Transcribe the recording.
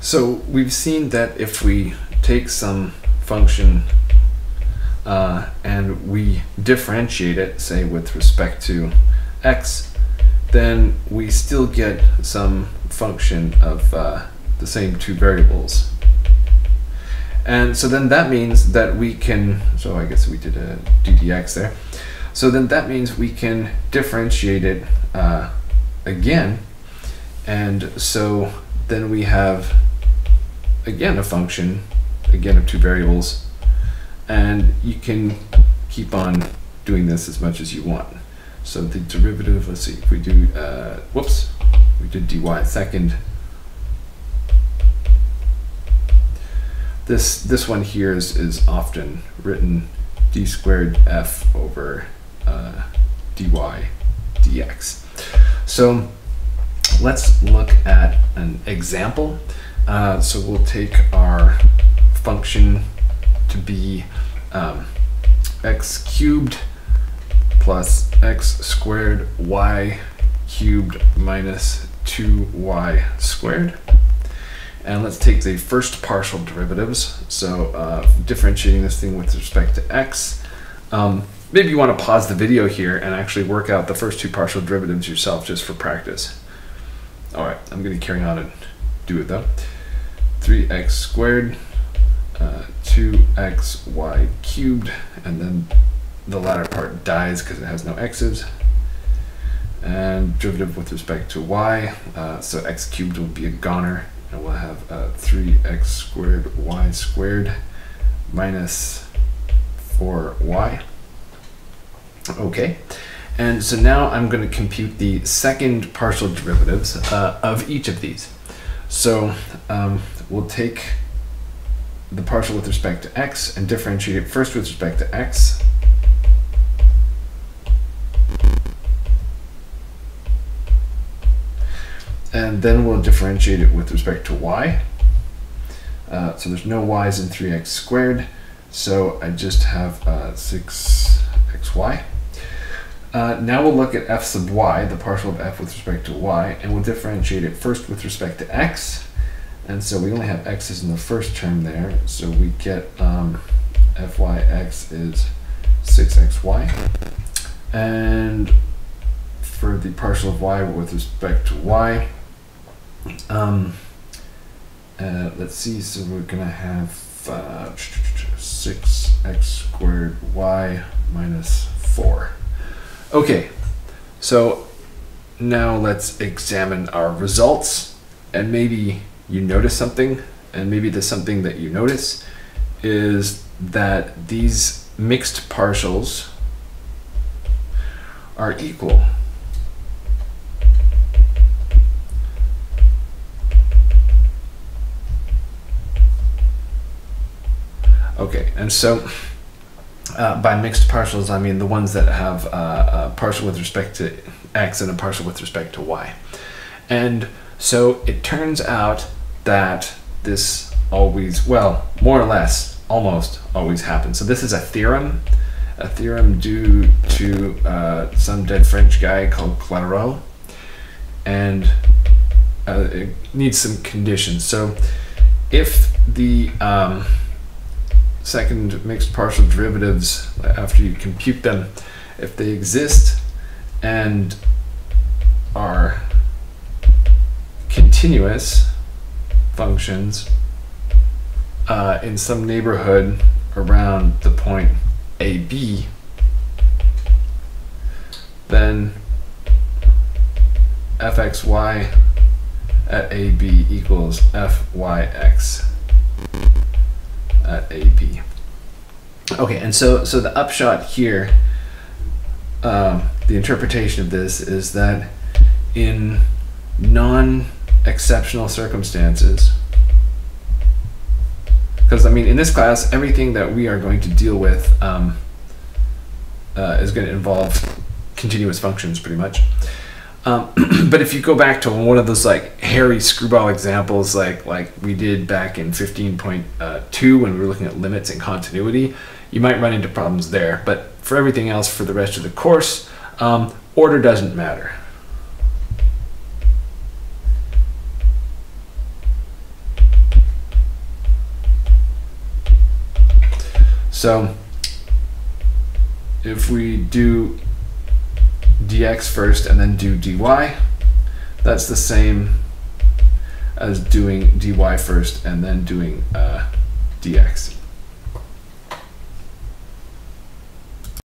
So we've seen that if we take some function and we differentiate it, say with respect to x, then we still get some function of the same two variables. And so then that means that we can, so I guess we did a ddx there. So then that means we can differentiate it again. And so then we have, again, a function, again, of two variables. And you can keep on doing this as much as you want. So the derivative, let's see, if we do, whoops, we did dy second. This one here is often written d squared f over dy dx. So let's look at an example. So we'll take our function to be x cubed plus x squared y cubed minus 2y squared. And let's take the first partial derivatives. So differentiating this thing with respect to x. Maybe you want to pause the video here and actually work out the first two partial derivatives yourself just for practice. All right, I'm going to carry on and do it though. 3x squared, 2xy cubed, and then the latter part dies because it has no x's. And derivative with respect to y, so x cubed will be a goner. And we'll have 3x squared y squared minus 4y. Okay, and so now I'm going to compute the second partial derivatives of each of these. So we'll take the partial with respect to x and differentiate it first with respect to x. And then we'll differentiate it with respect to y. So there's no y's in 3x squared, so I just have 6xy. Now we'll look at f sub y, the partial of f with respect to y, and we'll differentiate it first with respect to x. And so we only have x's in the first term there, so we get fyx is 6xy. And for the partial of y with respect to y, let's see, so we're going to have 6x squared y minus 4. Okay, so now let's examine our results, and maybe you notice something, and maybe the something that you notice is that these mixed partials are equal. Okay, and so by mixed partials, I mean the ones that have a partial with respect to x and a partial with respect to y. And so it turns out that this always, well, more or less, almost always happens. So this is a theorem due to some dead French guy called Clairaut, and it needs some conditions. So if the second mixed partial derivatives, after you compute them, if they exist and are continuous functions in some neighborhood around the point AB, then fxy at AB equals fyx at AB. Okay, and so the upshot here, the interpretation of this is that in non-exceptional circumstances, because I mean in this class everything that we are going to deal with is going to involve continuous functions pretty much. But if you go back to one of those like hairy screwball examples like we did back in 15.2 when we were looking at limits and continuity, you might run into problems there. But for everything else for the rest of the course, order doesn't matter. So if we do dx first and then do dy, that's the same as doing dy first and then doing dx.